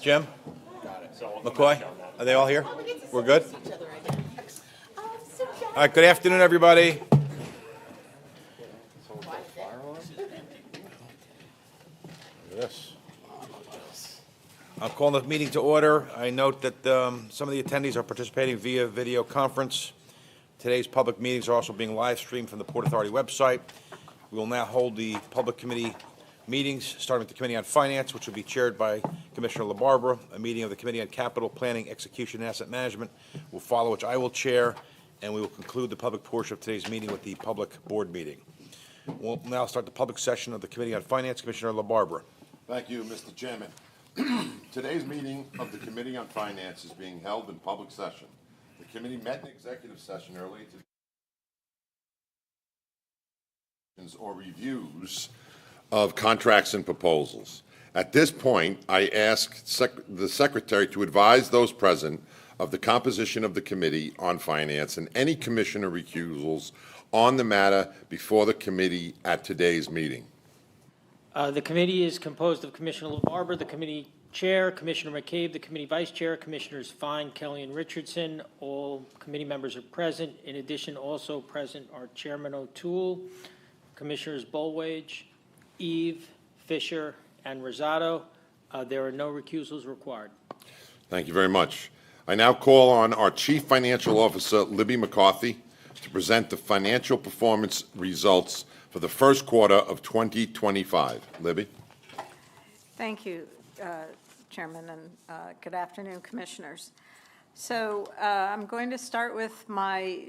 Jim? McCoy? Are they all here? We're good? All right, good afternoon, everybody. Yes. I'm calling the meeting to order. I note that some of the attendees are participating via video conference. Today's public meetings are also being live streamed from the Port Authority website. We will now hold the public committee meetings, starting with the Committee on Finance, which will be chaired by Commissioner LaBarbera. A meeting of the Committee on Capital Planning, Execution, and Asset Management will follow, which I will chair, and we will conclude the public portion of today's meeting with the public board meeting. We'll now start the public session of the Committee on Finance. Commissioner LaBarbera. Thank you, Mr. Chairman. Today's meeting of the Committee on Finance is being held in public session. The committee met in executive session earlier today or reviews of contracts and proposals. At this point, I ask the Secretary to advise those present of the composition of the Committee on Finance and any commissioner recusals on the matter before the committee at today's meeting. The committee is composed of Commissioner LaBarbera, the committee chair, Commissioner McCabe, the committee vice chair, Commissioners Fine, Kelly, and Richardson. All committee members are present. In addition, also present are Chairman O'Toole, Commissioners Bolwage, Eve, Fisher, and Rosado. There are no recusals required. Thank you very much. I now call on our Chief Financial Officer, Libby McCarthy, to present the financial performance results for the first quarter of 2025. Libby? Thank you, Chairman, and good afternoon, Commissioners. So I'm going to start with my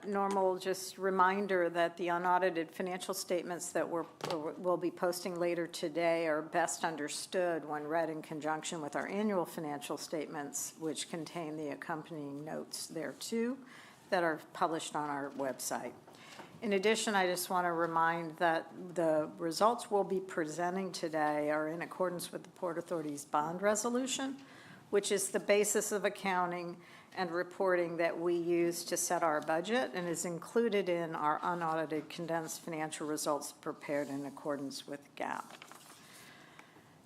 normal just reminder that the unaudited financial statements that we'll be posting later today are best understood when read in conjunction with our annual financial statements, which contain the accompanying notes thereto that are published on our website. In addition, I just want to remind that the results we'll be presenting today are in accordance with the Port Authority's bond resolution, which is the basis of accounting and reporting that we use to set our budget and is included in our unaudited condensed financial results prepared in accordance with GAAP.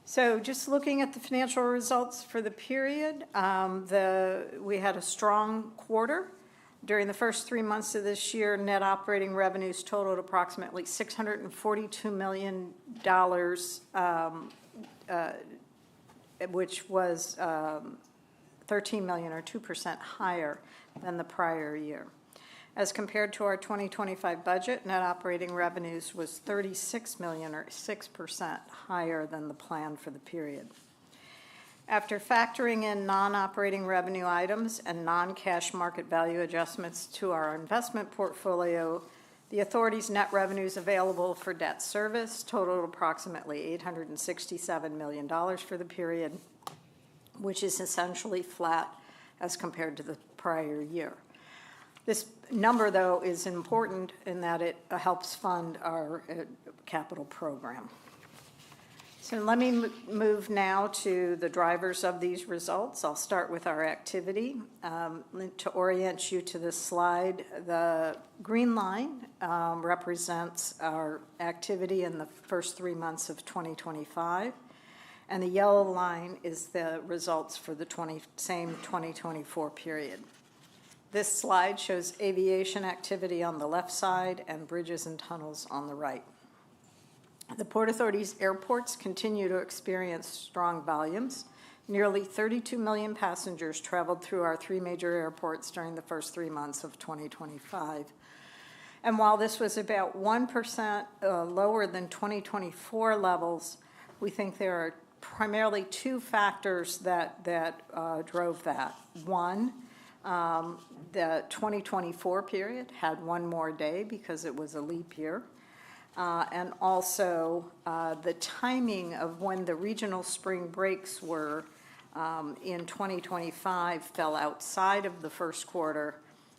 So just looking at the financial results for the period, we had a strong quarter. During the first 3 months of this year, net operating revenues totaled approximately $642 million, which was $13 million or 2% higher than the prior year. As compared to our 2025 budget, net operating revenues was $36 million or 6% higher than the plan for the period. After factoring in non-operating revenue items and non-cash market value adjustments to our investment portfolio, the authority's net revenues available for debt service totaled approximately $867 million for the period, which is essentially flat as compared to the prior year. This number, though, is important in that it helps fund our capital program. So let me move now to the drivers of these results. I'll start with our activity. To orient you to this slide, the green line represents our activity in the first 3 months of 2025, and the yellow line is the results for the same 2024 period. This slide shows aviation activity on the left side and bridges and tunnels on the right. The Port Authority's airports continue to experience strong volumes. Nearly 32 million passengers traveled through our 3 major airports during the first 3 months of 2025. And while this was about 1% lower than 2024 levels, we think there are primarily 2 factors that drove that. One, the 2024 period had 1 more day because it was a leap year. And also the timing of when the regional spring breaks were in 2025 fell outside of the first quarter,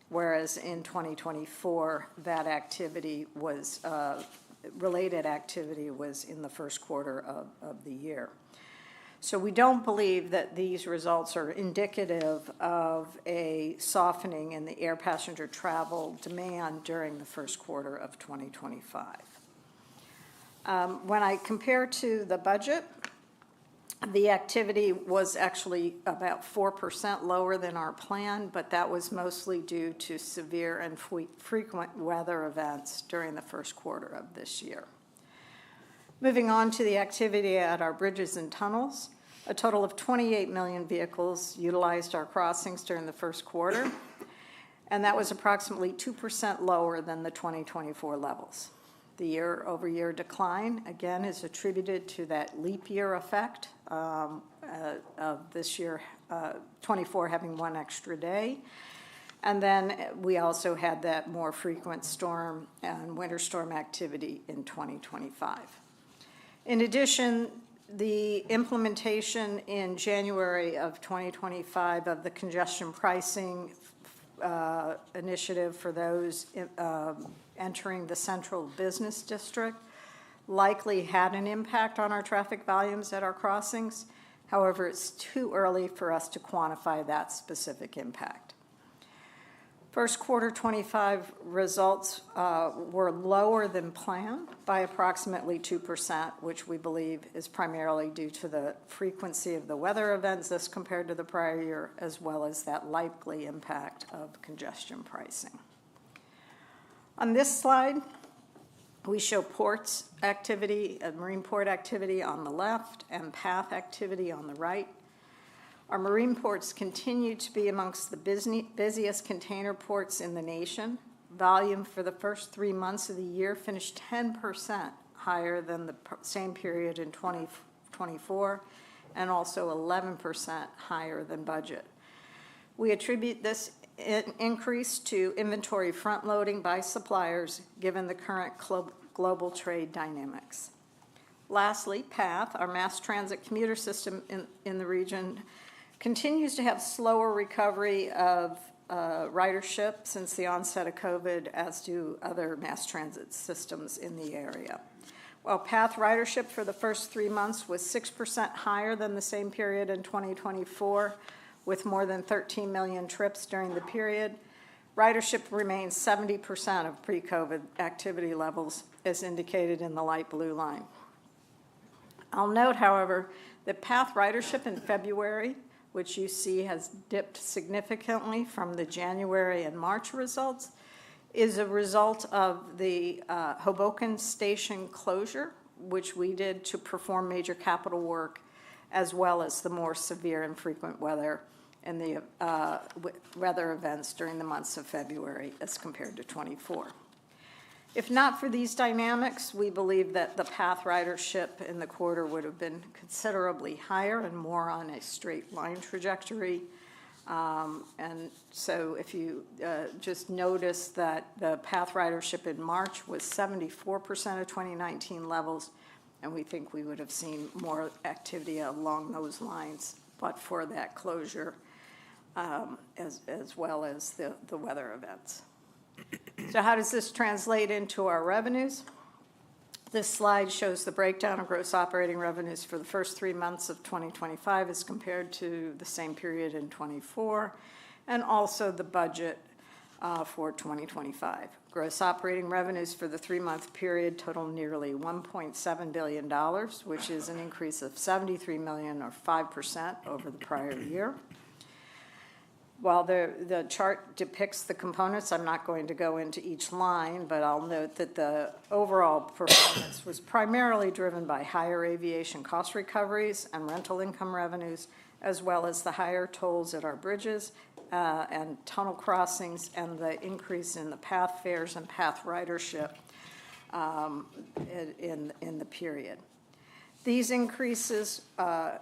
whereas in 2024 that activity was, related activity was in the first quarter of the year. So we don't believe that these results are indicative of a softening in the air passenger travel demand during the first quarter of 2025. When I compare to the budget, the activity was actually about 4% lower than our plan, but that was mostly due to severe and frequent weather events during the first quarter of this year. Moving on to the activity at our bridges and tunnels, a total of 28 million vehicles utilized our crossings during the first quarter, and that was approximately 2% lower than the 2024 levels. The year-over-year decline, again, is attributed to that leap year effect of this year, 24 having one extra day. And then we also had that more frequent storm and winter storm activity in 2025. In addition, the implementation in January of 2025 of the congestion pricing initiative for those entering the central business district likely had an impact on our traffic volumes at our crossings. However, it's too early for us to quantify that specific impact. First quarter 25 results were lower than planned by approximately 2%, which we believe is primarily due to the frequency of the weather events as compared to the prior year, as well as that likely impact of congestion pricing. On this slide, we show ports activity, marine port activity on the left and path activity on the right. Our marine ports continue to be amongst the busiest container ports in the nation. Volume for the first 3 months of the year finished 10% higher than the same period in 2024, and also 11% higher than budget. We attribute this increase to inventory front-loading by suppliers, given the current global trade dynamics. Lastly, PATH, our mass transit commuter system in the region, continues to have slower recovery of ridership since the onset of COVID, as do other mass transit systems in the area. While PATH ridership for the first 3 months was 6% higher than the same period in 2024, with more than 13 million trips during the period, ridership remains 70% of pre-COVID activity levels, as indicated in the light blue line. I'll note, however, that PATH ridership in February, which you see has dipped significantly from the January and March results, is a result of the Hoboken Station closure, which we did to perform major capital work, as well as the more severe and frequent weather and the weather events during the months of February as compared to 24. If not for these dynamics, we believe that the PATH ridership in the quarter would have been considerably higher and more on a straight line trajectory. And so if you just notice that the PATH ridership in March was 74% of 2019 levels, and we think we would have seen more activity along those lines, but for that closure, as well as the weather events. So how does this translate into our revenues? This slide shows the breakdown of gross operating revenues for the first 3 months of 2025 as compared to the same period in 24, and also the budget for 2025. Gross operating revenues for the 3-month period total nearly $1.7 billion, which is an increase of $73 million or 5% over the prior year. While the chart depicts the components, I'm not going to go into each line, but I'll note that the overall performance was primarily driven by higher aviation cost recoveries and rental income revenues, as well as the higher tolls at our bridges and tunnel crossings, and the increase in the PATH fares and PATH ridership in the period. These increases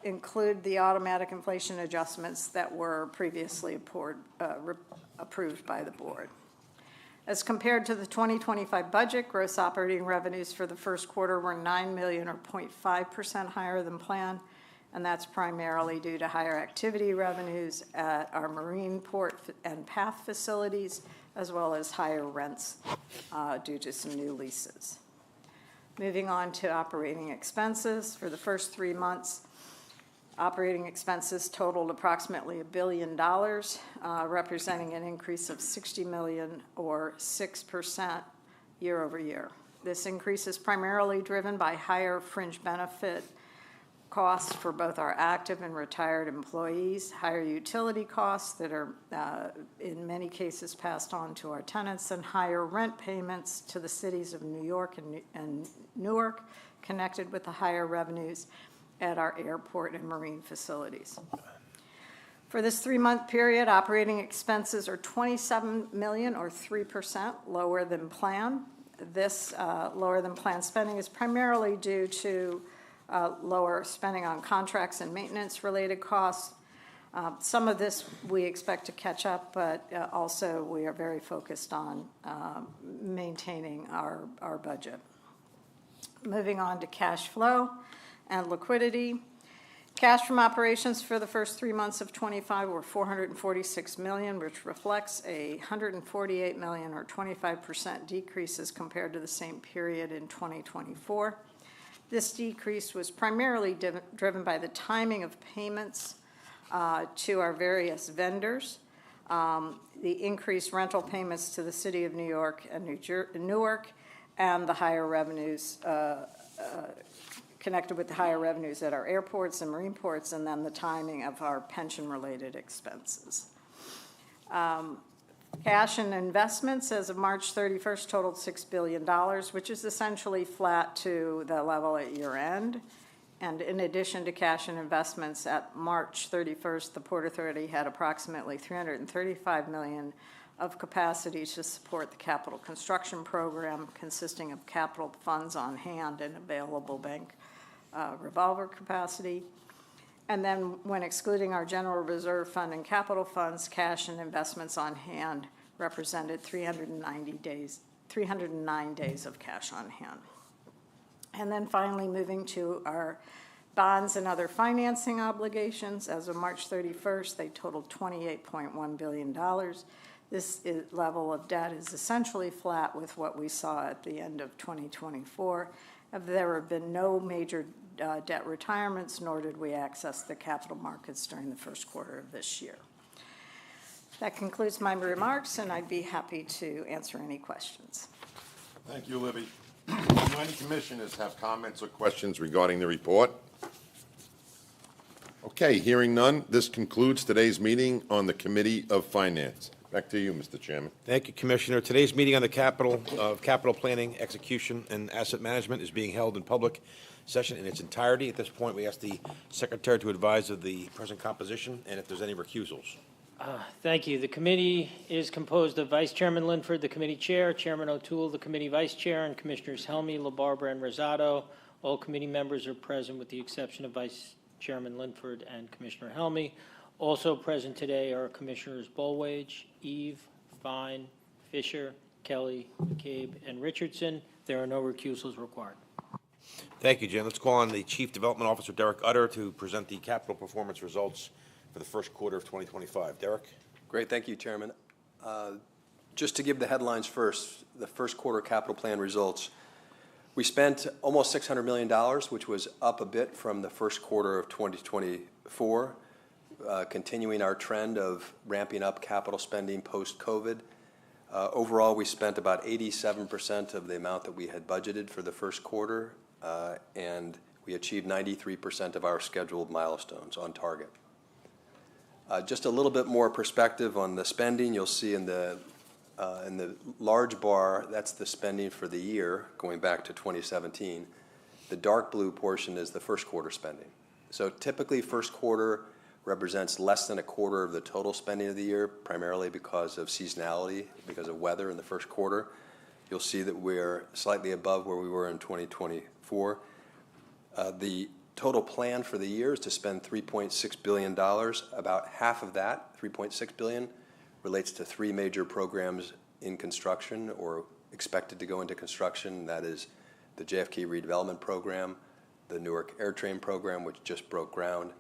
include the automatic inflation adjustments that were previously approved by the board. As compared to the 2025 budget, gross operating revenues for the first quarter were $9 million or 0.5% higher than planned, and that's primarily due to higher activity revenues at our marine port and PATH facilities, as well as higher rents due to some new leases. Moving on to operating expenses for the first 3 months, Operating expenses totaled approximately $1 billion, representing an increase of $60 million or 6% year over year. This increase is primarily driven by higher fringe benefit costs for both our active and retired employees, higher utility costs that are in many cases passed on to our tenants, and higher rent payments to the cities of New York and Newark, connected with the higher revenues at our airport and marine facilities. For this 3-month period, operating expenses are $27 million or 3% lower than planned. This lower than planned spending is primarily due to lower spending on contracts and maintenance-related costs. Some of this we expect to catch up, but also we are very focused on maintaining our budget. Moving on to cash flow and liquidity. Cash from operations for the first 3 months of '25 were $446 million, which reflects a $148 million or 25% decrease as compared to the same period in 2024. This decrease was primarily driven by the timing of payments to our various vendors, the increased rental payments to the City of New York and Newark, and the higher revenues connected with the higher revenues at our airports and marine ports, and then the timing of our pension-related expenses. Cash and investments as of March 31st totaled $6 billion, which is essentially flat to the level at year-end. And in addition to cash and investments at March 31st, the Port Authority had approximately $335 million of capacity to support the capital construction program, consisting of capital funds on hand and available bank revolver capacity. And then when excluding our general reserve fund and capital funds, cash and investments on hand represented 309 days of cash on hand. And then finally, moving to our bonds and other financing obligations, as of March 31st, they totaled $28.1 billion. This level of debt is essentially flat with what we saw at the end of 2024. There have been no major debt retirements, nor did we access the capital markets during the first quarter of this year. That concludes my remarks, and I'd be happy to answer any questions. Thank you, Libby. Do any commissioners have comments or questions regarding the report? Okay, hearing none, this concludes today's meeting on the Committee of Finance. Back to you, Mr. Chairman. Thank you, Commissioner. Today's meeting on the capital planning, execution, and asset management is being held in public session in its entirety. At this point, we ask the Secretary to advise of the present composition and if there's any recusals. Thank you. The committee is composed of Vice Chairman Linford, the committee chair, Chairman O'Toole, the committee vice chair, and Commissioners Helmy, LaBarbera, and Rosado. All committee members are present with the exception of Vice Chairman Linford and Commissioner Helmy. Also present today are Commissioners Bollwage, Eve, Fine, Fisher, Kelly, McCabe, and Richardson. There are no recusals required. Thank you, Jim. Let's call on the Chief Development Officer, Derek Utter, to present the capital performance results for the first quarter of 2025. Derek? Great, thank you, Chairman. Just to give the headlines first, the first quarter capital plan results. We spent almost $600 million, which was up a bit from the first quarter of 2024, continuing our trend of ramping up capital spending post-COVID. Overall, we spent about 87% of the amount that we had budgeted for the first quarter, and we achieved 93% of our scheduled milestones on target. Just a little bit more perspective on the spending. You'll see in the large bar, that's the spending for the year going back to 2017. The dark blue portion is the first quarter spending. So typically, first quarter represents less than a quarter of the total spending of the year, primarily because of seasonality, because of weather in the first quarter. You'll see that we're slightly above where we were in 2024. The total plan for the year is to spend $3.6 billion. About half of that, $3.6 billion, relates to 3 major programs in construction or expected to go into construction. That is the JFK redevelopment program, the Newark AirTrain program, which just broke ground,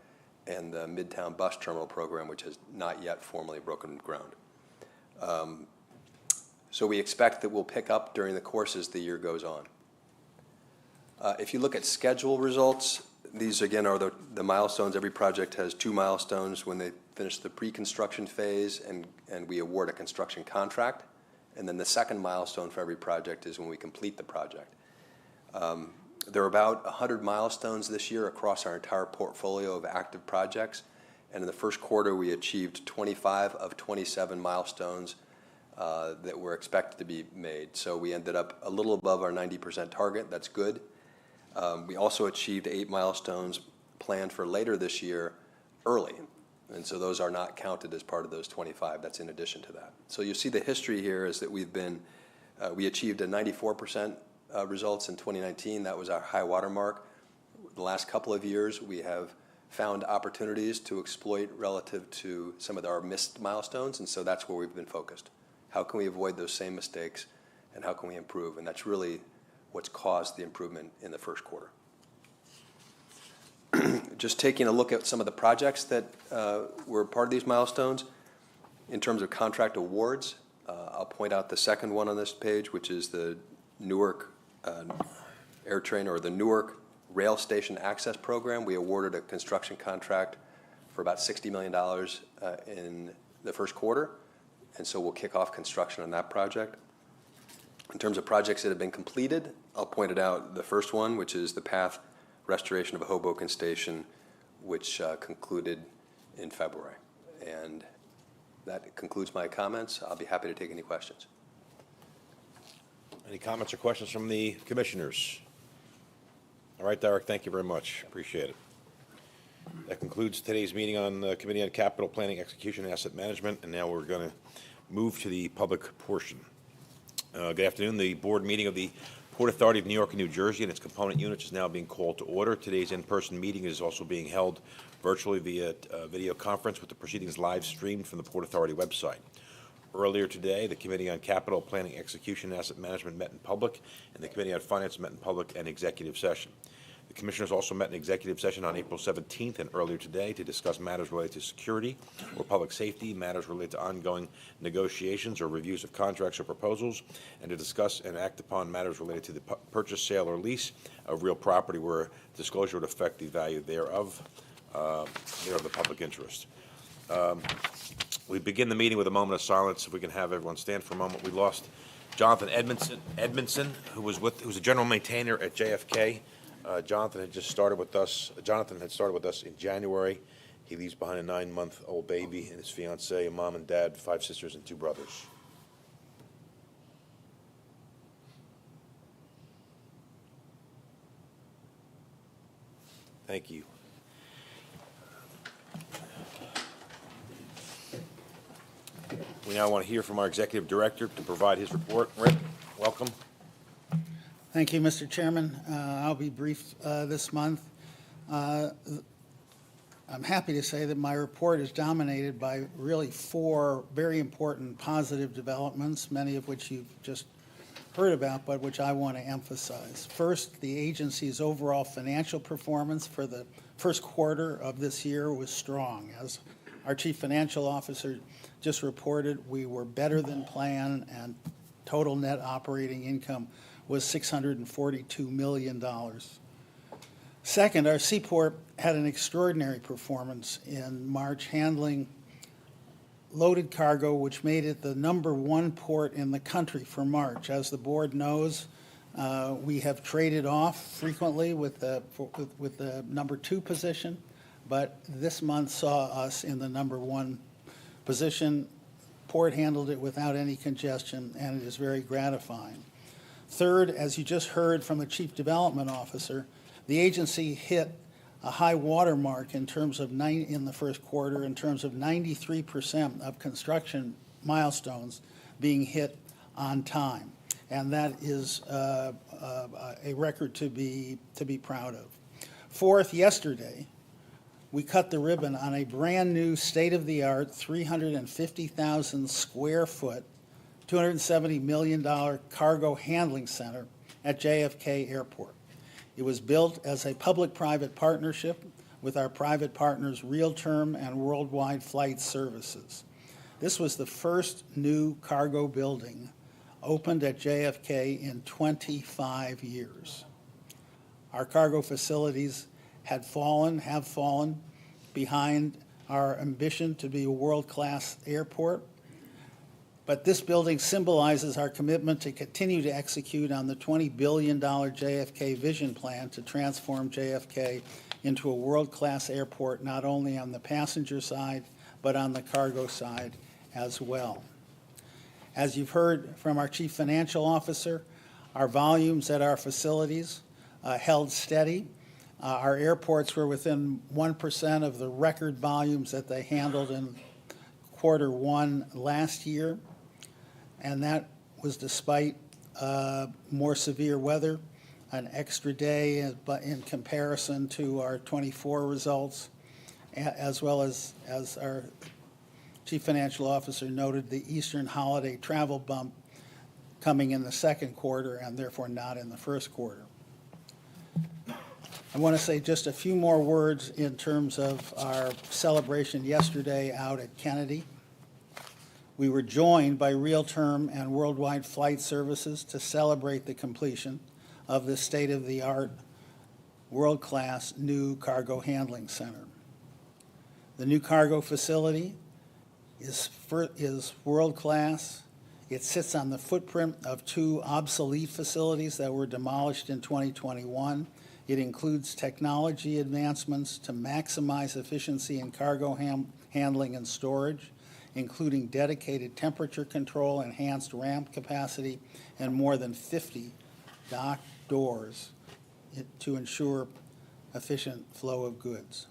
and the Midtown Bus Terminal program, which has not yet formally broken ground. So we expect that we'll pick up during the course as the year goes on. If you look at schedule results, These, again, are the milestones. Every project has 2 milestones when they finish the pre-construction phase and we award a construction contract. And then the second milestone for every project is when we complete the project. There are about 100 milestones this year across our entire portfolio of active projects. And in the first quarter, we achieved 25 of 27 milestones that were expected to be made. So we ended up a little above our 90% target. That's good. We also achieved 8 milestones planned for later this year early. And so those are not counted as part of those 25. That's in addition to that. So you see the history here is that we achieved a 94% results in 2019. That was our high water mark. The last couple of years, we have found opportunities to exploit relative to some of our missed milestones, and so that's where we've been focused. How can we avoid those same mistakes, and how can we improve? And that's really what's caused the improvement in the first quarter. Just taking a look at some of the projects that were part of these milestones, in terms of contract awards, I'll point out the second one on this page, which is the Newark AirTrain, or the Newark Rail Station Access Program. We awarded a construction contract for about $60 million in the first quarter, and so we'll kick off construction on that project. In terms of projects that have been completed, I'll point it out the first one, which is the path restoration of Hoboken Station, which concluded in February. And that concludes my comments. I'll be happy to take any questions. Any comments or questions from the commissioners? All right, Derek, thank you very much. Appreciate it. That concludes today's meeting on the Committee on Capital Planning, Execution, and Asset Management, and now we're going to move to the public portion. Good afternoon. The board meeting of the Port Authority of New York and New Jersey and its component units is now being called to order. Today's in-person meeting is also being held virtually via video conference, with the proceedings live streamed from the Port Authority website. Earlier today, the Committee on Capital Planning, Execution, and Asset Management met in public, and the Committee on Finance met in public and executive session. The Commissioners also met in executive session on April 17th and earlier today to discuss matters related to security or public safety, matters related to ongoing negotiations or reviews of contracts or proposals, and to discuss and act upon matters related to the purchase, sale, or lease of real property where disclosure would affect the value thereof, the public interest. We begin the meeting with a moment of silence. If we can have everyone stand for a moment. We lost Jonathan Edmondson, who was a general maintainer at JFK. Jonathan had started with us in January. He leaves behind a 9-month-old baby and his fiancee, a mom and dad, 5 sisters, and 2 brothers. Thank you. We now want to hear from our executive director to provide his report. Rick, welcome. Thank you, Mr. Chairman. I'll be brief this month. I'm happy to say that my report is dominated by really 4 very important positive developments, many of which you've just heard about, but which I want to emphasize. First, the agency's overall financial performance for the first quarter of this year was strong. As our Chief Financial Officer just reported, we were better than planned, and total net operating income was $642 million. Second, our seaport had an extraordinary performance in March, handling loaded cargo, which made it the #1 port in the country for March. As the board knows, we have traded off frequently with the #2 position, but this month saw us in the #1 position. Port handled it without any congestion, and it is very gratifying. Third, as you just heard from the Chief Development Officer, the agency hit a high water mark in terms of in the first quarter, in terms of 93% of construction milestones being hit on time, and that is a record to be proud of. Fourth, yesterday, we cut the ribbon on a brand-new, state-of-the-art, 350,000 square foot, $270 million cargo handling center at JFK Airport. It was built as a public-private partnership with our private partners Realterm and Worldwide Flight Services. This was the first new cargo building opened at JFK in 25 years. Our cargo facilities have fallen behind our ambition to be a world-class airport. But this building symbolizes our commitment to continue to execute on the $20 billion JFK Vision Plan to transform JFK into a world-class airport, not only on the passenger side, but on the cargo side as well. As you've heard from our Chief Financial Officer, our volumes at our facilities held steady. Our airports were within 1% of the record volumes that they handled in Q1 last year, and that was despite more severe weather, an extra day but in comparison to our '24 results, as well as our Chief Financial Officer noted, the Eastern holiday travel bump coming in the Q2 and therefore not in the Q1. I want to say just a few more words in terms of our celebration yesterday out at Kennedy. We were joined by Real-Term and Worldwide Flight Services to celebrate the completion of this state-of-the-art, world-class new cargo handling center. The new cargo facility is world-class. It sits on the footprint of two obsolete facilities that were demolished in 2021. It includes technology advancements to maximize efficiency in cargo handling and storage, including dedicated temperature control, enhanced ramp capacity, and more than 50 dock doors to ensure efficient flow of goods.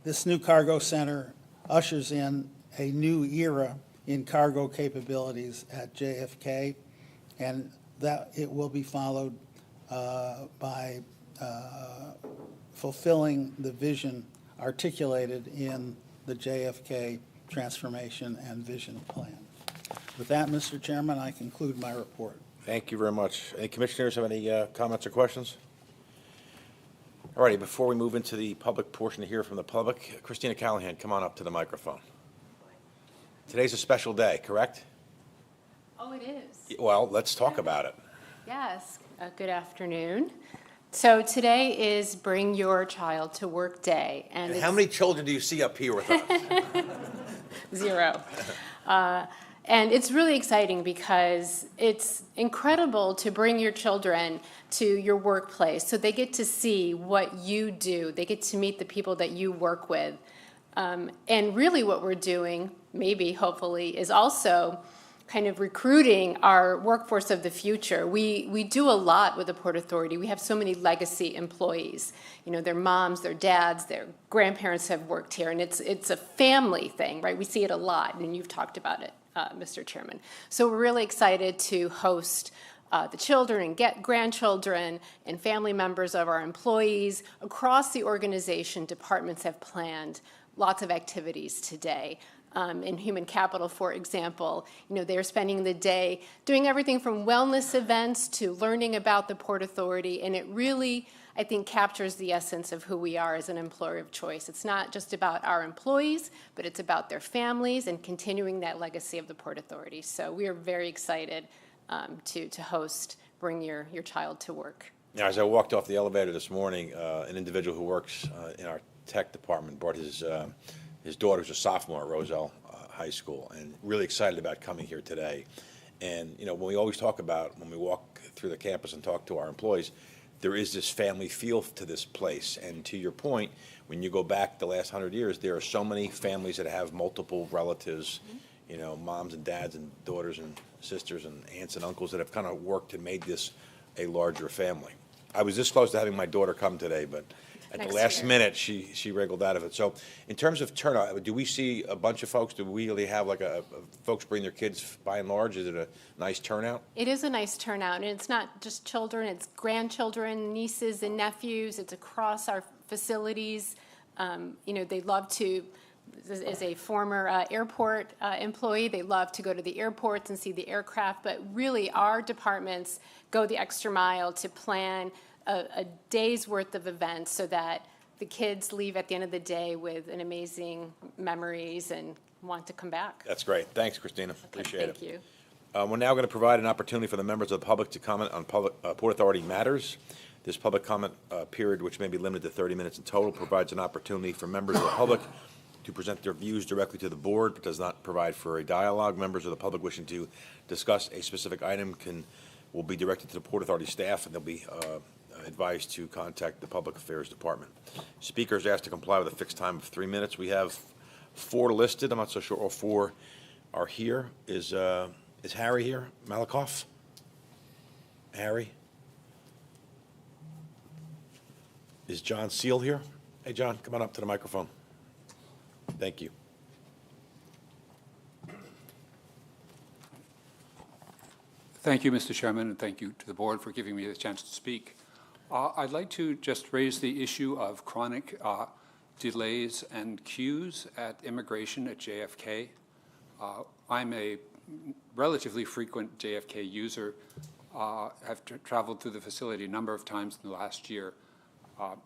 This new cargo center ushers in a new era in cargo capabilities at JFK, and that it will be followed by fulfilling the vision articulated in the JFK Transformation and Vision Plan. With that, Mr. Chairman, I conclude my report. Thank you very much. Any commissioners have any comments or questions? All righty, before we move into the public portion to hear from the public, Christina Callahan, come on up to the microphone. Today's a special day, correct? Oh, it is. Well, let's talk about it. Yes. Good afternoon. So today is Bring Your Child to Work Day. And it's how many children do you see up here with us? 0. And it's really exciting because it's incredible to bring your children to your workplace so they get to see what you do. They get to meet the people that you work with. And really what we're doing, maybe, hopefully, is also kind of recruiting our workforce of the future. We do a lot with the Port Authority. We have so many legacy employees. You know, their moms, their dads, their grandparents have worked here, and it's a family thing, right? We see it a lot, and you've talked about it, Mr. Chairman. So we're really excited to host the children and grandchildren and family members of our employees across the organization. Departments have planned lots of activities today. In human capital, for example, you know, they're spending the day doing everything from wellness events to learning about the Port Authority, and it really, I think, captures the essence of who we are as an employer of choice. It's not just about our employees, but it's about their families and continuing that legacy of the Port Authority. So we are very excited to host Bring Your Child to Work. Now, as I walked off the elevator this morning, an individual who works in our tech department brought his daughter's a sophomore at Roselle High School, and really excited about coming here today. And, you know, when we always talk about, when we walk through the campus and talk to our employees, there is this family feel to this place. And to your point, when you go back the last 100 years, there are so many families that have multiple relatives, you know, moms and dads and daughters and sisters and aunts and uncles that have kind of worked and made this a larger family. I was this close to having my daughter come today, but at the last minute, she wriggled out of it. So in terms of turnout, do we see a bunch of folks? Do we really have like folks bring their kids by and large? Is it a nice turnout? It is a nice turnout, and it's not just children, it's grandchildren, nieces and nephews. It's across our facilities. You know, they love to, as a former airport employee, they love to go to the airports and see the aircraft, but really our departments go the extra mile to plan a day's worth of events so that the kids leave at the end of the day with an amazing memories and want to come back. That's great. Thanks, Christina. Appreciate it. Thank you. We're now going to provide an opportunity for the members of the public to comment on Port Authority matters. This public comment period, which may be limited to 30 minutes in total, provides an opportunity for members of the public to present their views directly to the board, but does not provide for a dialogue. Members of the public wishing to discuss a specific item will be directed to the Port Authority staff, and they'll be advised to contact the Public Affairs Department. Speakers asked to comply with a fixed time of 3 minutes. We have 4 listed. I'm not so sure all 4 are here. Is Harry here? Malakoff? Harry? Is John Seal here? Hey, John, come on up to the microphone. Thank you. Thank you, Mr. Chairman, and thank you to the board for giving me the chance to speak. I'd like to just raise the issue of chronic delays and queues at immigration at JFK. I'm a relatively frequent JFK user, have traveled through the facility a number of times in the last year.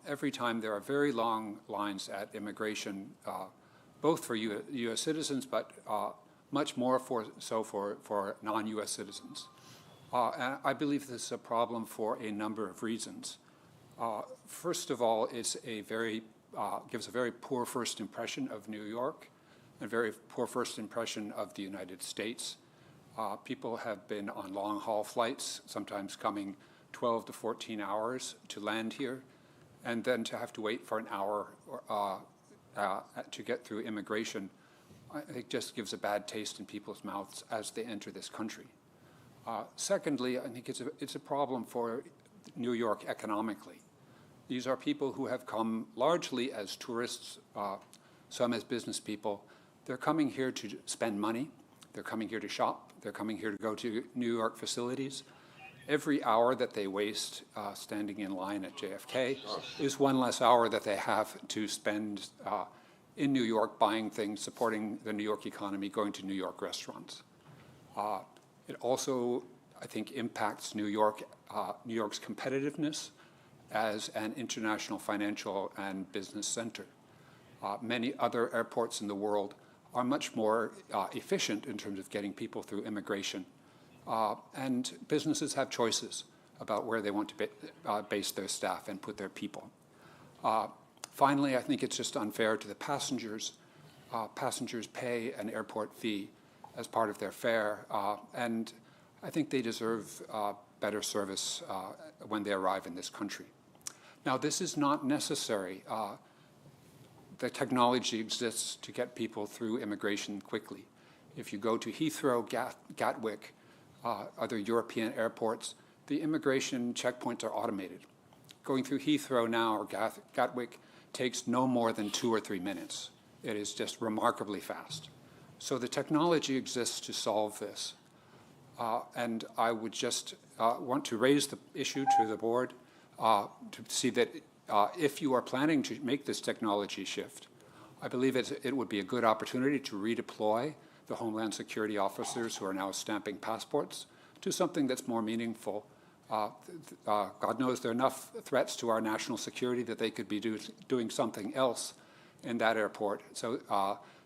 Every time there are very long lines at immigration, both for U.S. citizens, but much more for non-U.S. citizens. And I believe this is a problem for a number of reasons. First of all, it's gives a very poor first impression of New York, and very poor first impression of the United States. People have been on long-haul flights, sometimes coming 12 to 14 hours to land here, and then to have to wait for an hour to get through immigration. I think just gives a bad taste in people's mouths as they enter this country. Secondly, I think it's a problem for New York economically. These are people who have come largely as tourists, some as business people. They're coming here to spend money. They're coming here to shop. They're coming here to go to New York facilities. Every hour that they waste standing in line at JFK is one less hour that they have to spend in New York buying things, supporting the New York economy, going to New York restaurants. It also, I think, impacts New York's competitiveness as an international financial and business center. Many other airports in the world are much more efficient in terms of getting people through immigration. And businesses have choices about where they want to base their staff and put their people. Finally, I think it's just unfair to the passengers. Passengers pay an airport fee as part of their fare, and I think they deserve better service when they arrive in this country. Now, this is not necessary. The technology exists to get people through immigration quickly. If you go to Heathrow, Gatwick, other European airports, the immigration checkpoints are automated. Going through Heathrow now or Gatwick takes no more than 2 or 3 minutes. It is just remarkably fast. So the technology exists to solve this. And I would just want to raise the issue to the board to see that if you are planning to make this technology shift, I believe it would be a good opportunity to redeploy the Homeland Security officers who are now stamping passports to something that's more meaningful. God knows there are enough threats to our national security that they could be doing something else in that airport, so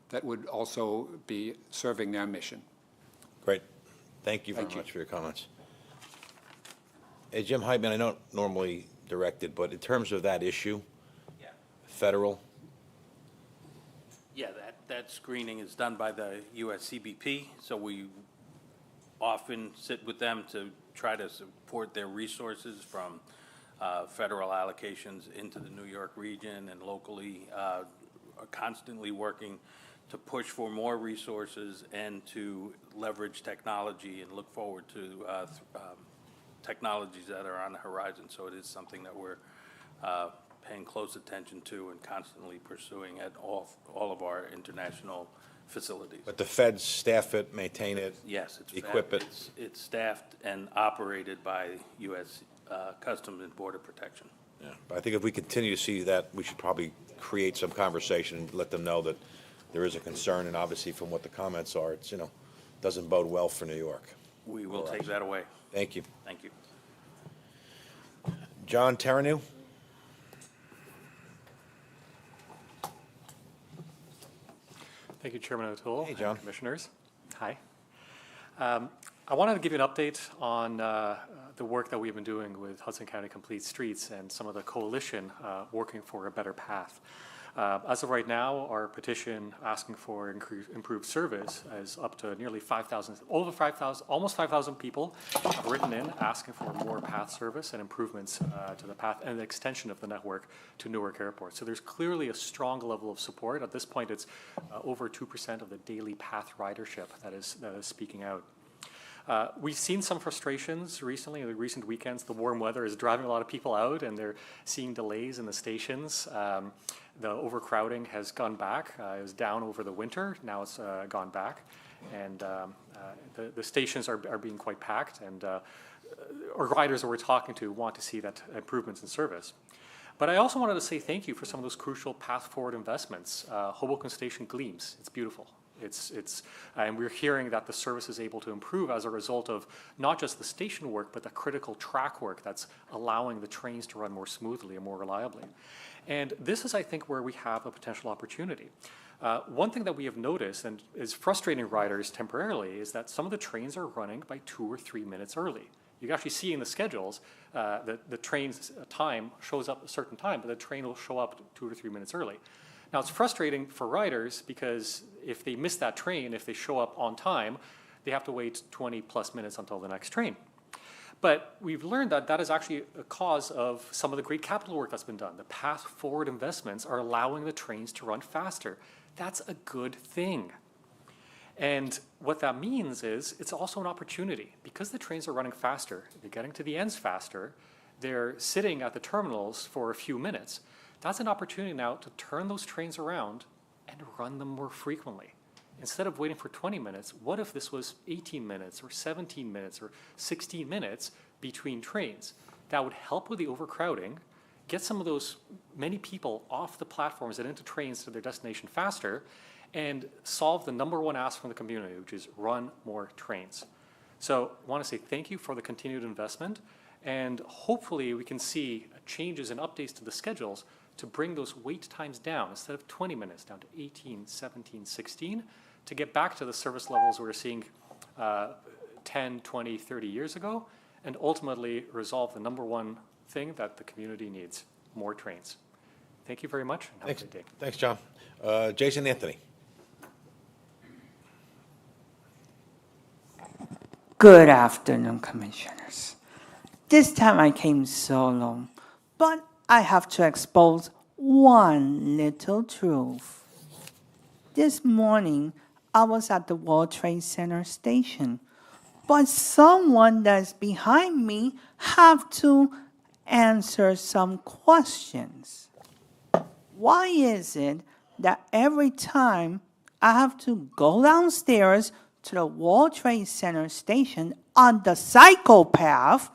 that would also be serving their mission. Great. Thank you very much for your comments. Hey, Jim Heitman, I don't normally direct it, but in terms of that issue, federal, Yeah, that screening is done by the US CBP, so we often sit with them to try to support their resources from federal allocations into the New York region, and locally are constantly working to push for more resources and to leverage technology and look forward to technologies that are on the horizon. So it is something that we're paying close attention to and constantly pursuing at all of our international facilities. but the feds staff it, maintain it, Yes, equip it. it's staffed and operated by U.S. Customs and Border Protection. Yeah, but I think if we continue to see that, we should probably create some conversation and let them know that there is a concern, and obviously from what the comments are, it's, doesn't bode well for New York. We will take that away. Thank you. Thank you. John Terrenew? Thank you, Chairman O'Toole. Hey, John. And Commissioners. Hi. I wanted to give you an update on the work that we've been doing with Hudson County Complete Streets and some of the coalition working for a better path. As of right now, our petition asking for improved service is up to nearly 5,000, over 5,000, almost 5,000 people have written in asking for more path service and improvements to the path and the extension of the network to Newark Airport. So there's clearly a strong level of support. At this point, it's over 2% of the daily path ridership that is speaking out. We've seen some frustrations recently, in the recent weekends. The warm weather is driving a lot of people out and they're seeing delays in the stations. The overcrowding has gone back. It was down over the winter. Now it's gone back. And the stations are being quite packed. And our riders that we're talking to want to see that improvements in service. But I also wanted to say thank you for some of those crucial path forward investments. Hoboken Station gleams. It's beautiful. And we're hearing that the service is able to improve as a result of not just the station work, but the critical track work that's allowing the trains to run more smoothly and more reliably. And this is, I think, where we have a potential opportunity. One thing that we have noticed, and is frustrating riders temporarily, is that some of the trains are running by 2 or 3 minutes early. You can actually see in the schedules that the train's time shows up a certain time, but the train will show up 2 or 3 minutes early. Now, it's frustrating for riders because if they miss that train, if they show up on time, they have to wait 20 plus minutes until the next train. But we've learned that that is actually a cause of some of the great capital work that's been done. The path forward investments are allowing the trains to run faster. That's a good thing. And what that means is it's also an opportunity. Because the trains are running faster, they're getting to the ends faster, they're sitting at the terminals for a few minutes. That's an opportunity now to turn those trains around and run them more frequently. Instead of waiting for 20 minutes, what if this was 18 minutes or 17 minutes or 16 minutes between trains? That would help with the overcrowding, get some of those many people off the platforms and into trains to their destination faster, and solve the number one ask from the community, which is run more trains. So I want to say thank you for the continued investment, and hopefully we can see changes and updates to the schedules to bring those wait times down, instead of 20 minutes, down to 18, 17, 16, to get back to the service levels we were seeing 10, 20, 30 years ago, and ultimately resolve the number one thing that the community needs, more trains. Thank you very much, and have a good day. Thanks, John. Jason Anthony. Good afternoon, Commissioners. This time I came solo, but I have to expose one little truth. This morning, I was at the World Trade Center station, but someone that's behind me have to answer some questions. Why is it that every time I have to go downstairs to the World Trade Center station on the cycle path,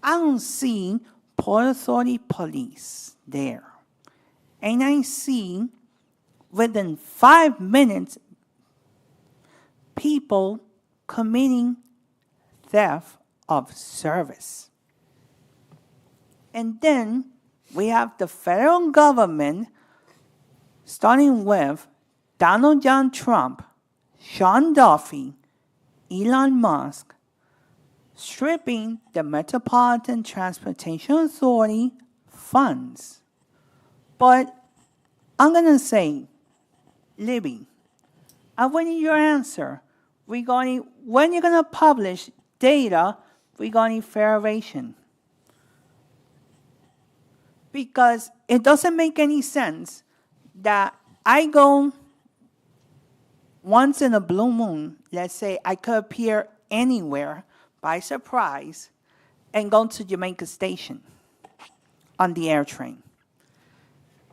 I don't see Port Authority police there? And I see within 5 minutes people committing theft of service. And then we have the federal government, starting with Donald John Trump, Sean Duffy, Elon Musk, stripping the Metropolitan Transportation Authority funds. But I'm going to say, Libby, I want your answer regarding when you're going to publish data regarding federation. Because it doesn't make any sense that I go once in a blue moon, let's say I could appear anywhere by surprise and go to Jamaica Station on the air train.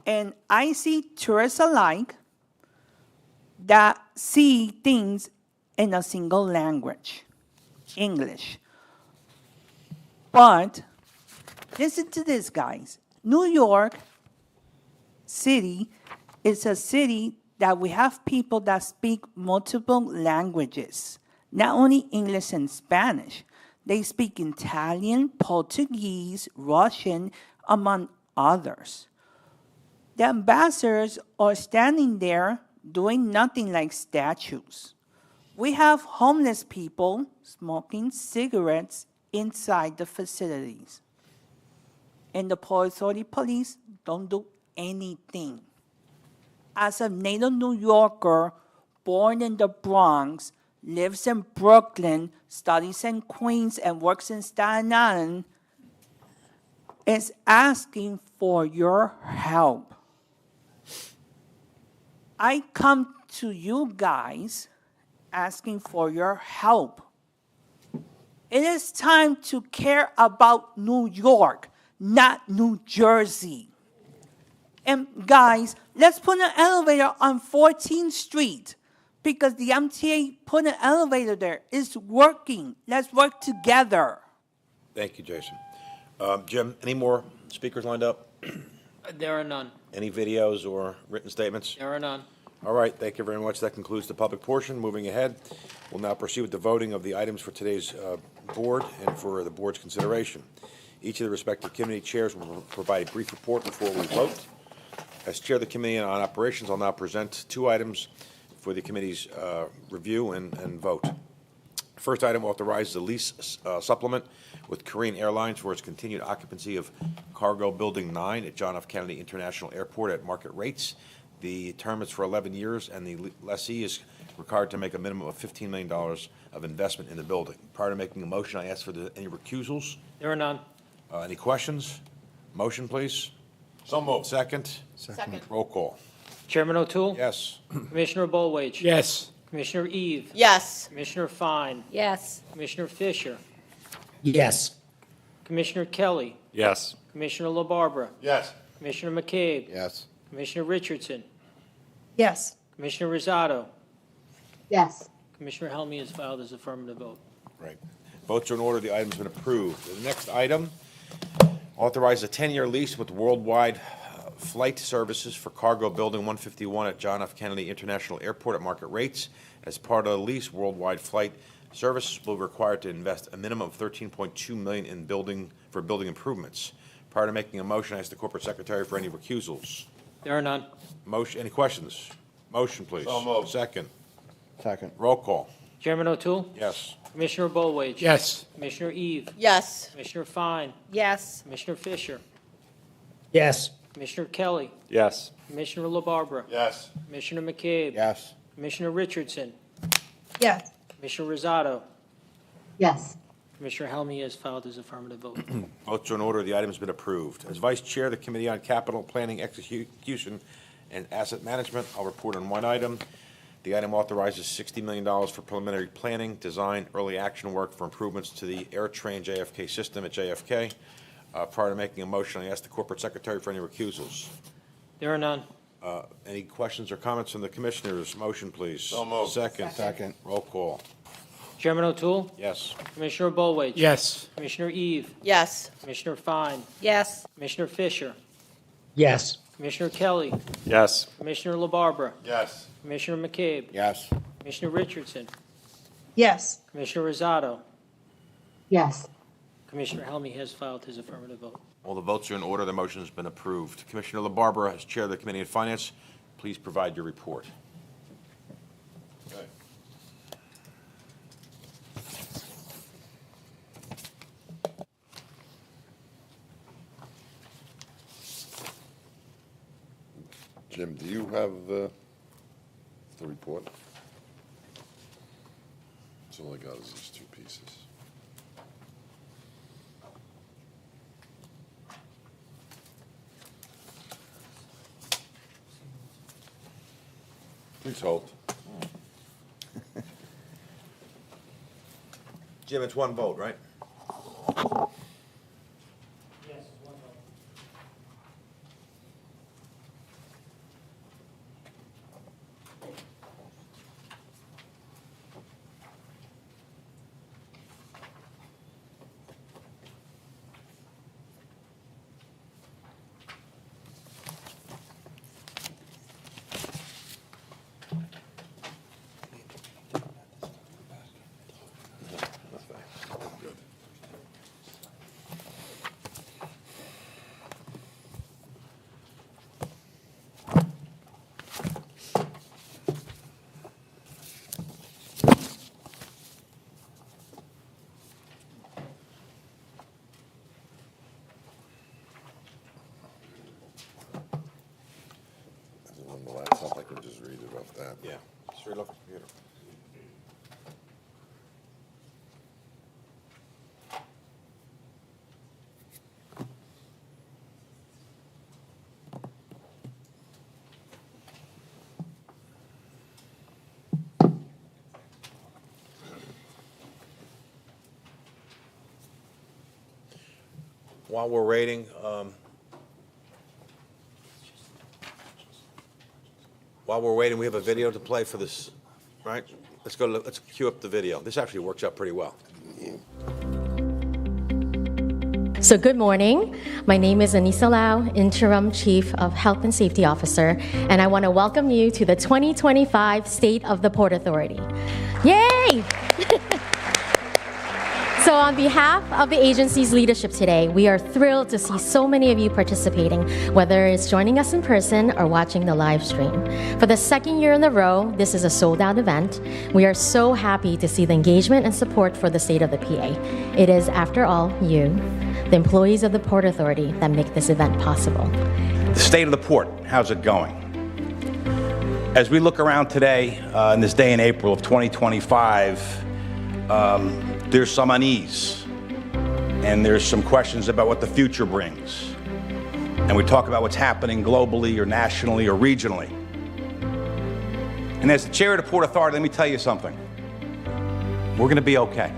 And I see tourists alike that see things in a single language, English. But listen to this, guys. New York City is a city that we have people that speak multiple languages, not only English and Spanish. They speak Italian, Portuguese, Russian, among others. The ambassadors are standing there doing nothing like statues. We have homeless people smoking cigarettes inside the facilities. And the Port Authority police don't do anything. As a native New Yorker, born in the Bronx, lives in Brooklyn, studies in Queens, and works in Staten Island, is asking for your help. I come to you guys asking for your help. It is time to care about New York, not New Jersey. And guys, let's put an elevator on 14th Street because the MTA put an elevator there. It's working. Let's work together. Thank you, Jason. Jim, any more speakers lined up? There are none. Any videos or written statements? There are none. All right, thank you very much. That concludes the public portion. Moving ahead, we'll now proceed with the voting of the items for today's board and for the board's consideration. Each of the respective committee chairs will provide a brief report before we vote. As chair of the Committee on Operations, I'll now present two items for the committee's review and vote. First item authorizes a lease supplement with Korean Airlines for its continued occupancy of Cargo Building 9 at John F. Kennedy International Airport at market rates. The term is for 11 years, and the lessee is required to make a minimum of $15 million of investment in the building. Prior to making a motion, I ask for any recusals. There are none. Any questions? Motion, please. So moved. Second. Second. Roll call. Chairman O'Toole? Yes. Commissioner Bollwage? Yes. Commissioner Eve? Yes. Commissioner Fine? Yes. Commissioner Fisher? Yes. Commissioner Kelly? Yes. Commissioner LaBarbera? Yes. Commissioner McCabe? Yes. Commissioner Richardson? Yes. Commissioner Rosado? Yes. Commissioner Helmy has filed his affirmative vote. Right. Votes are in order. The item's been approved. The next item authorizes a 10-year lease with Worldwide Flight Services for Cargo Building 151 at John F. Kennedy International Airport at market rates. As part of the lease, Worldwide Flight Services will be required to invest a minimum of $13.2 million in building improvements. Prior to making a motion, I ask the corporate secretary for any recusals. There are none. Motion, any questions? Motion, please. So moved. Second. Second. Roll call. Chairman O'Toole? Yes. Commissioner Bollwage? Yes. Commissioner Eve? Yes. Commissioner Fine? Yes. Commissioner Fisher? Yes. Commissioner Kelly? Yes. Commissioner LaBarbera? Yes. Commissioner McCabe? Yes. Commissioner Richardson? Yes. Commissioner Rosado? Yes. Commissioner Helmy has filed his affirmative vote. Votes are in order. The item has been approved. As Vice Chair of the Committee on Capital Planning, Execution, and Asset Management, I'll report on one item. The item authorizes $60 million for preliminary planning, design, early action work for improvements to the AirTrain JFK system at JFK. Prior to making a motion, I ask the Corporate Secretary for any recusals. There are none. Any questions or comments from the Commissioners? Motion, please. So moved. Second. Second. Roll call. Chairman O'Toole? Yes. Commissioner Bollwage? Yes. Commissioner Eve? Yes. Commissioner Fine? Yes. Commissioner Fisher? Yes. Commissioner Kelly? Yes. Commissioner LaBarbera? Yes. Commissioner McCabe? Yes. Commissioner Richardson? Yes. Commissioner Rosado? Yes. Commissioner Helmy has filed his affirmative vote. All the votes are in order. The motion has been approved. Commissioner LaBarbera, as Chair of the Committee on Finance, please provide your report. Okay. Jim, do you have the report? That's all I got is these two pieces. Please hold. Jim, it's one vote, right? Good. Let's hope I can just read it off that. Yeah. Straight off the computer. While we're waiting, we have a video to play for this, right? Let's cue up the video. This actually works out pretty well. So good morning. My name is Anissa Lau, Interim Chief of Health and Safety Officer, and I want to welcome you to the 2025 State of the Port Authority. Yay! So on behalf of the agency's leadership today, we are thrilled to see so many of you participating, whether it's joining us in person or watching the live stream. For the second year in a row, this is a sold-out event. We are so happy to see the engagement and support for the state of the PA. It is, after all, you, the employees of the Port Authority, that make this event possible. The state of the port, how's it going? As we look around today, in this day in April of 2025, there's some unease, and there's some questions about what the future brings. And we talk about what's happening globally or nationally or regionally. And as the chair of the Port Authority, let me tell you something. We're going to be okay.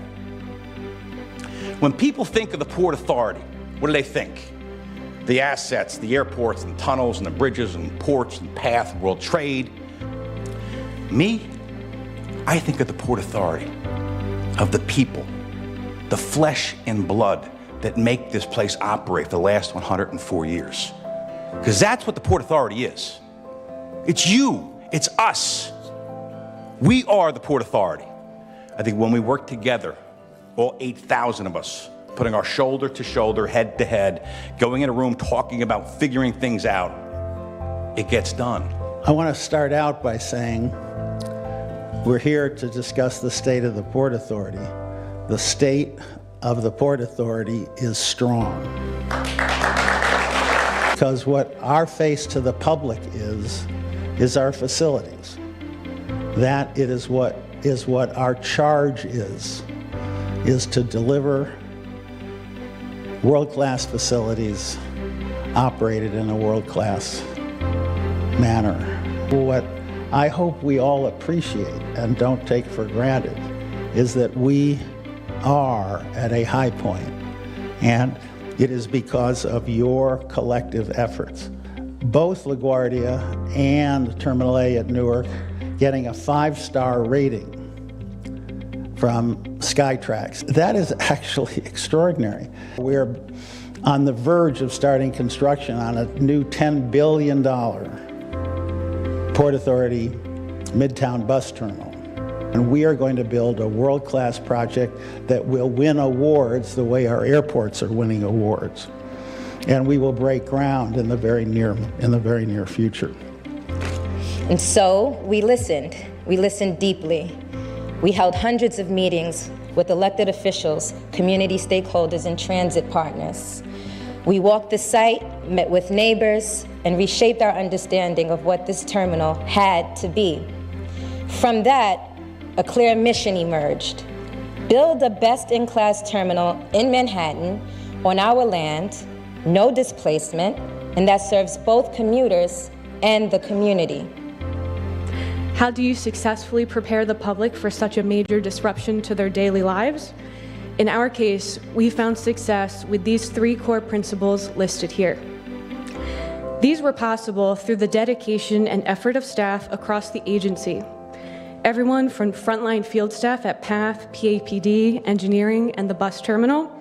When people think of the Port Authority, what do they think? The assets, the airports and tunnels and the bridges and ports and path, world trade. Me, I think of the Port Authority of the people, the flesh and blood that make this place operate for the last 104 years. Because that's what the Port Authority is. It's you, it's us. We are the Port Authority. I think when we work together, all 8,000 of us, putting our shoulder to shoulder, head to head, going in a room, talking about figuring things out, it gets done. I want to start out by saying we're here to discuss the state of the Port Authority. The state of the Port Authority is strong. Because what our face to the public is our facilities. That it is what our charge is to deliver world-class facilities operated in a world-class manner. What I hope we all appreciate and don't take for granted is that we are at a high point, and it is because of your collective efforts. Both LaGuardia and Terminal A at Newark getting a 5-star rating from Skytrax. That is actually extraordinary. We're on the verge of starting construction on a new $10 billion Port Authority Midtown bus terminal. And we are going to build a world-class project that will win awards the way our airports are winning awards. And we will break ground in the very near future. And so we listened deeply. We held hundreds of meetings with elected officials, community stakeholders, and transit partners. We walked the site, met with neighbors, and reshaped our understanding of what this terminal had to be. From that, a clear mission emerged. Build a best-in-class terminal in Manhattan on our land, no displacement, and that serves both commuters and the community. How do you successfully prepare the public for such a major disruption to their daily lives? In our case, we found success with these 3 core principles listed here. These were possible through the dedication and effort of staff across the agency. Everyone from frontline field staff at PATH, PAPD, engineering, and the bus terminal,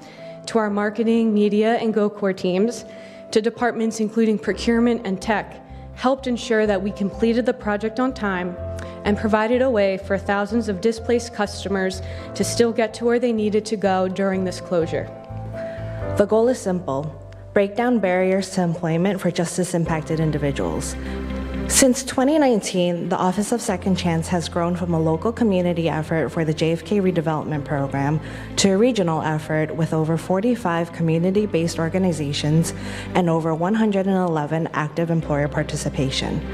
to our marketing, media, and GoCore teams, to departments including procurement and tech, helped ensure that we completed the project on time and provided a way for thousands of displaced customers to still get to where they needed to go during this closure. The goal is simple: break down barriers to employment for justice-impacted individuals. Since 2019, the Office of Second Chance has grown from a local community effort for the JFK Redevelopment Program to a regional effort with over 45 community-based organizations and over 111 active employer participation.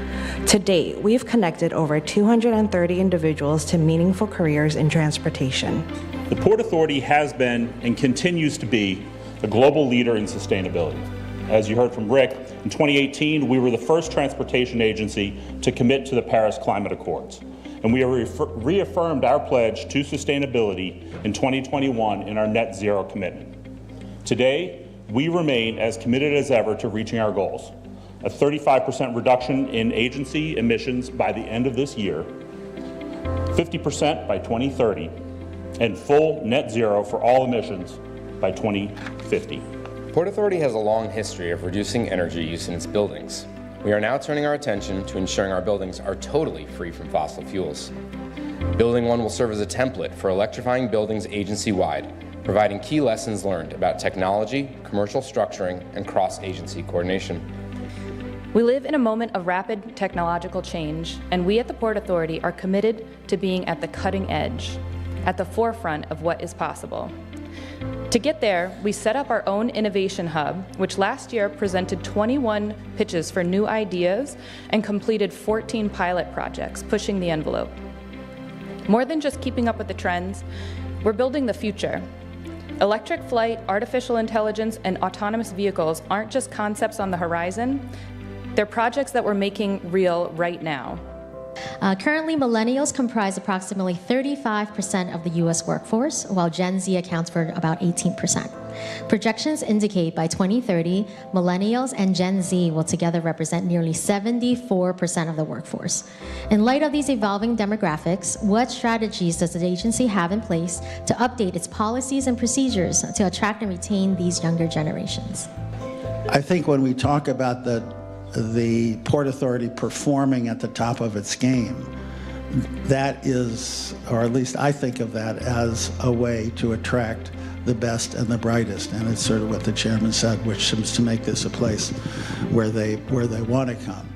To date, we've connected over 230 individuals to meaningful careers in transportation. The Port Authority has been and continues to be a global leader in sustainability. As you heard from Rick, in 2018, we were the first transportation agency to commit to the Paris Climate Accords, and we have reaffirmed our pledge to sustainability in 2021 in our net zero commitment. Today, we remain as committed as ever to reaching our goals: a 35% reduction in agency emissions by the end of this year, 50% by 2030, and full net zero for all emissions by 2050. Port Authority has a long history of reducing energy use in its buildings. We are now turning our attention to ensuring our buildings are totally free from fossil fuels. Building 1 will serve as a template for electrifying buildings agency-wide, providing key lessons learned about technology, commercial structuring, and cross-agency coordination. We live in a moment of rapid technological change, and we at the Port Authority are committed to being at the cutting edge, at the forefront of what is possible. To get there, we set up our own innovation hub, which last year presented 21 pitches for new ideas and completed 14 pilot projects, pushing the envelope. More than just keeping up with the trends, we're building the future. Electric flight, artificial intelligence, and autonomous vehicles aren't just concepts on the horizon, they're projects that we're making real right now. Currently, millennials comprise approximately 35% of the U.S. workforce, while Gen Z accounts for about 18%. Projections indicate by 2030, millennials and Gen Z will together represent nearly 74% of the workforce. In light of these evolving demographics, what strategies does the agency have in place to update its policies and procedures to attract and retain these younger generations? I think when we talk about the Port Authority performing at the top of its game, that is, or at least I think of that as a way to attract the best and the brightest, and it's sort of what the chairman said, which seems to make this a place where they want to come.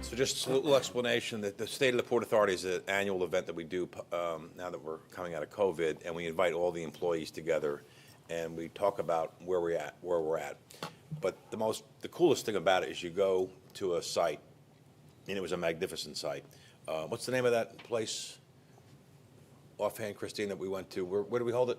So just a little explanation that the State of the Port Authority is an annual event that we do now that we're coming out of COVID, and we invite all the employees together and we talk about where we're at. But the coolest thing about it is you go to a site, and it was a magnificent site. What's the name of that place? Offhand, Christine, that we went to. Where did we hold it?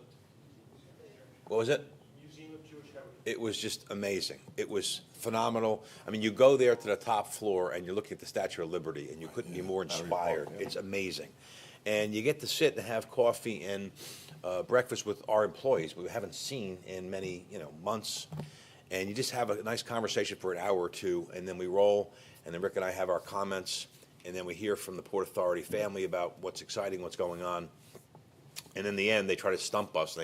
What was it? Museum of Jewish Heritage. It was just amazing. It was phenomenal. I mean, you go there to the top floor, and you're looking at the Statue of Liberty, and you couldn't be more inspired. It's amazing. And you get to sit and have coffee and breakfast with our employees we haven't seen in many months, and you just have a nice conversation for an hour or two, and then we roll, and then Rick and I have our comments, and then we hear from the Port Authority family about what's exciting, what's going on, and in the end they try to stump us.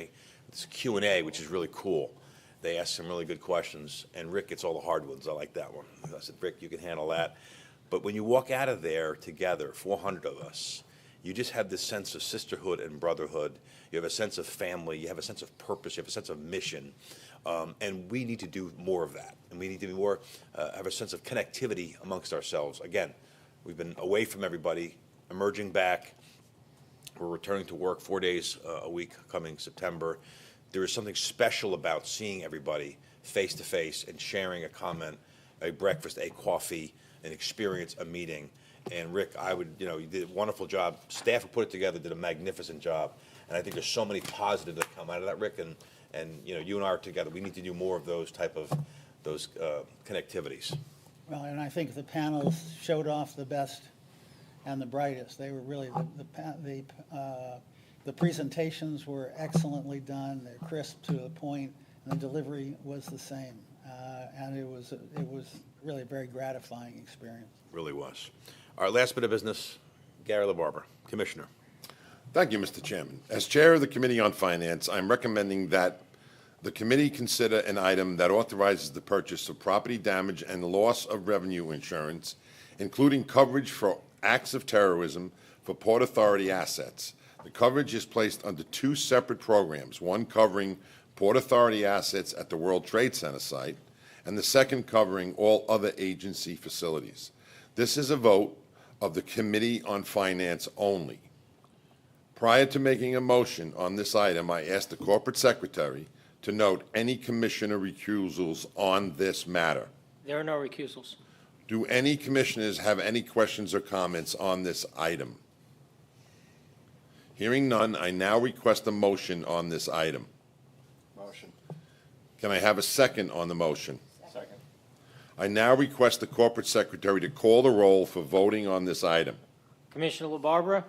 It's Q&A, which is really cool. They ask some really good questions, and Rick gets all the hard ones. I like that one. I said, Rick, you can handle that. But when you walk out of there together, 400 of us, you just have this sense of sisterhood and brotherhood. You have a sense of family. You have a sense of purpose. You have a sense of mission. And we need to do more of that. And we need to be more, have a sense of connectivity amongst ourselves. Again, we've been away from everybody, emerging back. We're returning to work 4 days a week coming September. There is something special about seeing everybody face to face and sharing a comment, a breakfast, a coffee, an experience, a meeting. And Rick, you did a wonderful job. Staff who put it together did a magnificent job. And I think there's so many positives that come out of that, Rick. And you and I are together. We need to do more of those type of connectivities. Well, and I think the panels showed off the best and the brightest. They were really the presentations were excellently done. They're crisp to the point, and the delivery was the same. And it was really a very gratifying experience. Really was. Our last bit of business, Gary LaBarbera, Commissioner. Thank you, Mr. Chairman. As Chair of the Committee on Finance, I'm recommending that the committee consider an item that authorizes the purchase of property damage and loss of revenue insurance, including coverage for acts of terrorism for Port Authority assets. The coverage is placed under two separate programs, one covering Port Authority assets at the World Trade Center site and the second covering all other agency facilities. This is a vote of the Committee on Finance only. Prior to making a motion on this item, I ask the Corporate Secretary to note any commissioner recusals on this matter. There are no recusals. Do any commissioners have any questions or comments on this item? Hearing none, I now request a motion on this item. Motion. Can I have a second on the motion? Second. I now request the Corporate Secretary to call the roll for voting on this item. Commissioner LaBarbera?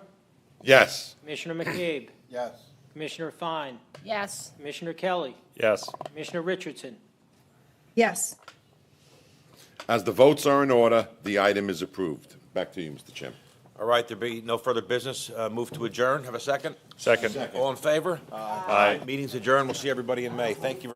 Yes. Commissioner McCabe? Yes. Commissioner Fine? Yes. Commissioner Kelly? Yes. Commissioner Richardson? Yes. As the votes are in order, the item is approved. Back to you, Mr. Chairman. All right, there be no further business. Move to adjourn. Have a second? Second. All in favor? Aye. Meeting's adjourned. We'll see everybody in May. Thank you.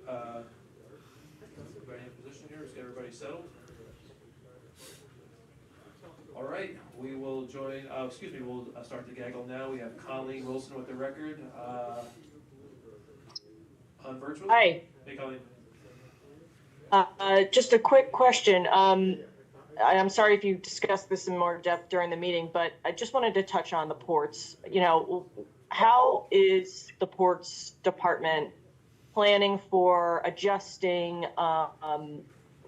Everybody in position here? Is everybody settled? All right, we will join, we'll start the gaggle now. We have Colleen Wilson with the record on virtual. Hi. Hey, Colleen. Just a quick question. I'm sorry if you discussed this in more depth during the meeting, but I just wanted to touch on the ports. You know, how is the ports department planning for adjusting?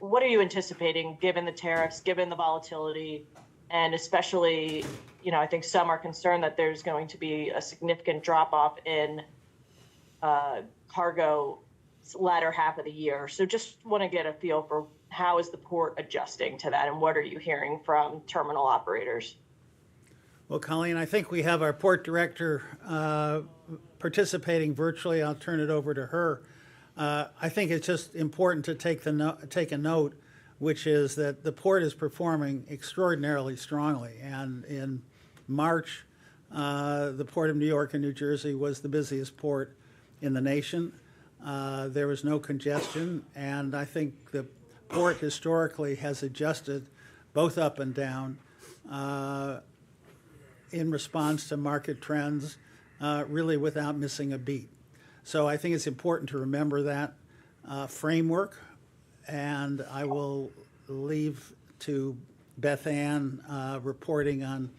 What are you anticipating given the tariffs, given the volatility, and especially, you know, I think some are concerned that there's going to be a significant drop off in cargo latter half of the year. So just want to get a feel for how is the port adjusting to that, and what are you hearing from terminal operators? Well, Colleen, I think we have our port director participating virtually. I'll turn it over to her. I think it's just important to take a note, which is that the port is performing extraordinarily strongly. And in March, the Port of New York and New Jersey was the busiest port in the nation. There was no congestion, and I think the port historically has adjusted both up and down in response to market trends, really without missing a beat. So I think it's important to remember that framework, and I will leave to Beth Ann reporting on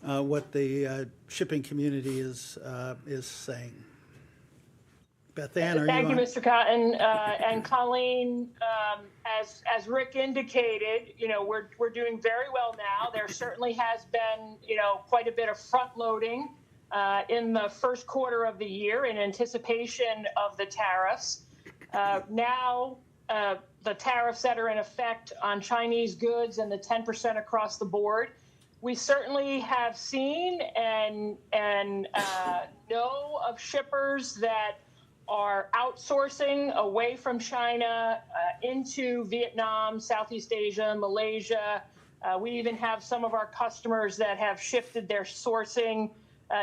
what the shipping community is saying. Beth Ann, are you on? Thank you, Mr. Cotton. And Colleen, as Rick indicated, you know, we're doing very well now. There certainly has been, you know, quite a bit of front loading in the first quarter of the year in anticipation of the tariffs. Now, the tariffs that are in effect on Chinese goods and the 10% across the board, we certainly have seen and know of shippers that are outsourcing away from China into Vietnam, Southeast Asia, Malaysia. We even have some of our customers that have shifted their sourcing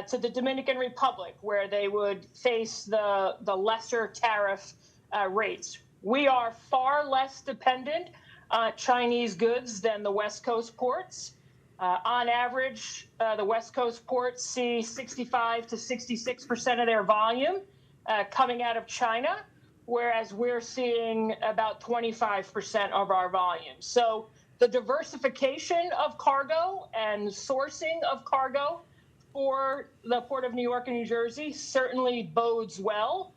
to the Dominican Republic, where they would face the lesser tariff rates. We are far less dependent on Chinese goods than the West Coast ports. On average, the West Coast ports see 65 to 66% of their volume coming out of China, whereas we're seeing about 25% of our volume. So the diversification of cargo and sourcing of cargo for the Port of New York and New Jersey certainly bodes well.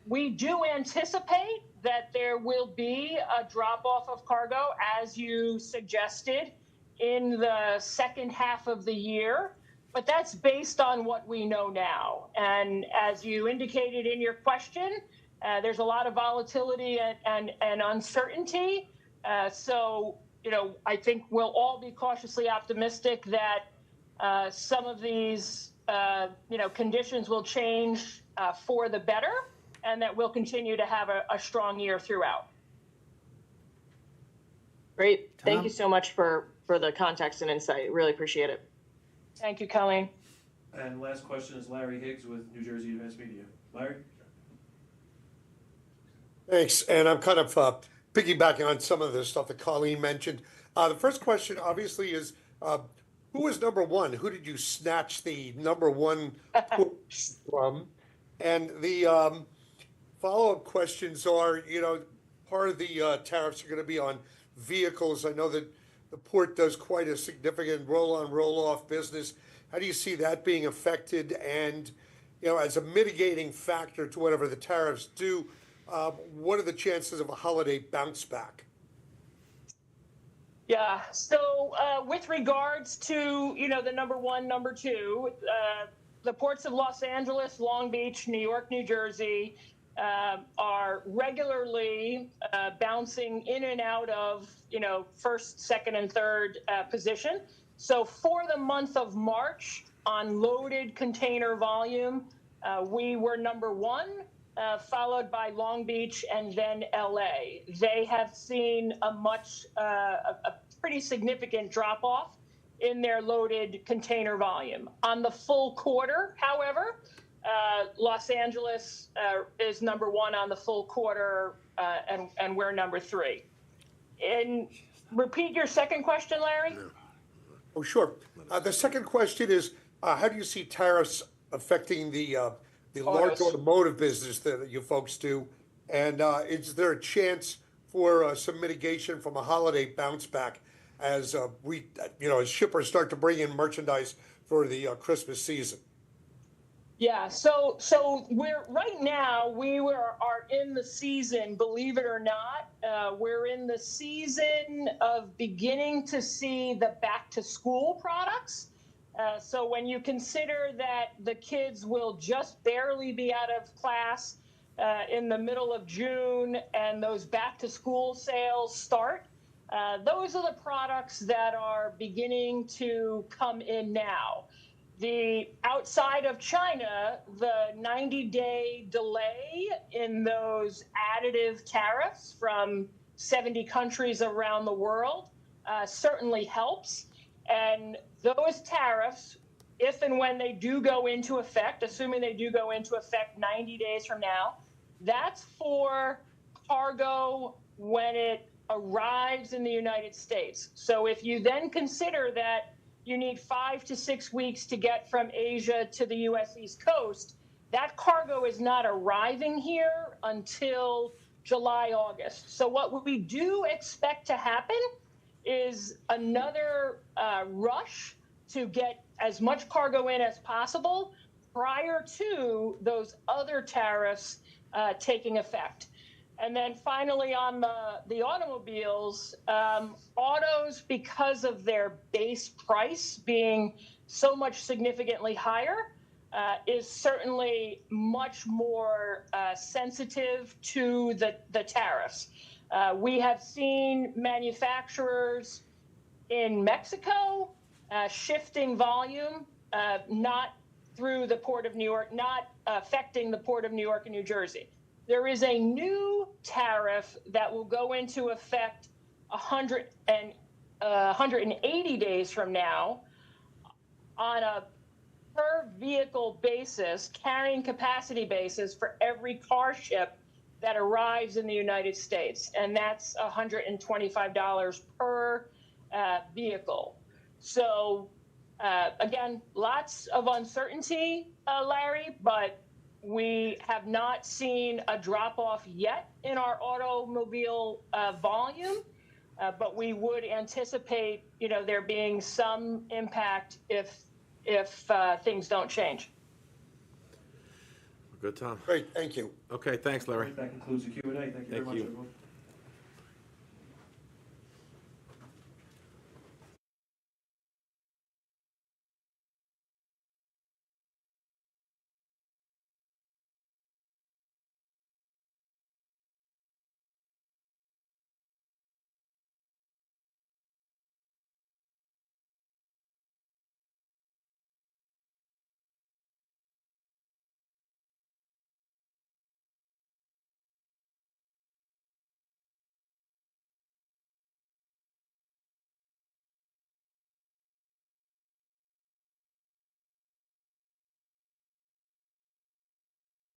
We do anticipate that there will be a drop-off of cargo, as you suggested, in the second half of the year. But that's based on what we know now. And as you indicated in your question, there's a lot of volatility and uncertainty. So, you know, I think we'll all be cautiously optimistic that some of these, you know, conditions will change for the better, and that we'll continue to have a strong year throughout. Great. Thank you so much for the context and insight. Really appreciate it. Thank you, Colleen. And last question is Larry Higgs with New Jersey Advanced Media. Larry? Thanks. And I'm kind of piggybacking on some of the stuff that Colleen mentioned. The first question, obviously, is who is number one? Who did you snatch the number one from? And the follow-up questions are, you know, part of the tariffs are going to be on vehicles. I know that the port does quite a significant roll-on, roll-off business. How do you see that being affected? And, you know, as a mitigating factor to whatever the tariffs do, what are the chances of a holiday bounce back? Yeah, so with regards to, you know, the number one, number two, the ports of Los Angeles, Long Beach, New York, New Jersey are regularly bouncing in and out of, you know, first, second, and third position. So for the month of March, on loaded container volume, we were number one, followed by Long Beach and then LA. They have seen a pretty significant drop-off in their loaded container volume. On the full quarter, however, Los Angeles is number 1 on the full quarter, and we're number 3. And repeat your second question, Larry? Oh, sure. The second question is, how do you see tariffs affecting the large Autos. automotive business that you folks do? And is there a chance for some mitigation from a holiday bounce back as as shippers start to bring in merchandise for the Christmas season? Yeah, so we're right now are in the season, believe it or not. We're in the season of beginning to see the back to school products. So when you consider that the kids will just barely be out of class in the middle of June and those back to school sales start, those are the products that are beginning to come in now. The outside of China, the 90-day delay in those additive tariffs from 70 countries around the world certainly helps. And those tariffs, if and when they do go into effect, assuming they do go into effect 90 days from now, that's for cargo when it arrives in the United States. So if you then consider that you need 5 to 6 weeks to get from Asia to the U.S. East Coast, that cargo is not arriving here until July, August. So what we do expect to happen is another rush to get as much cargo in as possible prior to those other tariffs taking effect. And then finally on the automobiles, autos, because of their base price being so much significantly higher, is certainly much more sensitive to the tariffs. We have seen manufacturers in Mexico shifting volume, not through the Port of New York, not affecting the Port of New York and New Jersey. There is a new tariff that will go into effect 180 days from now on a per vehicle basis, carrying capacity basis for every car ship that arrives in the United States. And that's $125 per vehicle. So again, lots of uncertainty, Larry, but we have not seen a drop-off yet in our automobile volume, but we would anticipate, there being some impact if things don't change. Good, Tom. Great, thank you. Okay, thanks, Larry. That concludes the Q&A. Thank you very much, everyone.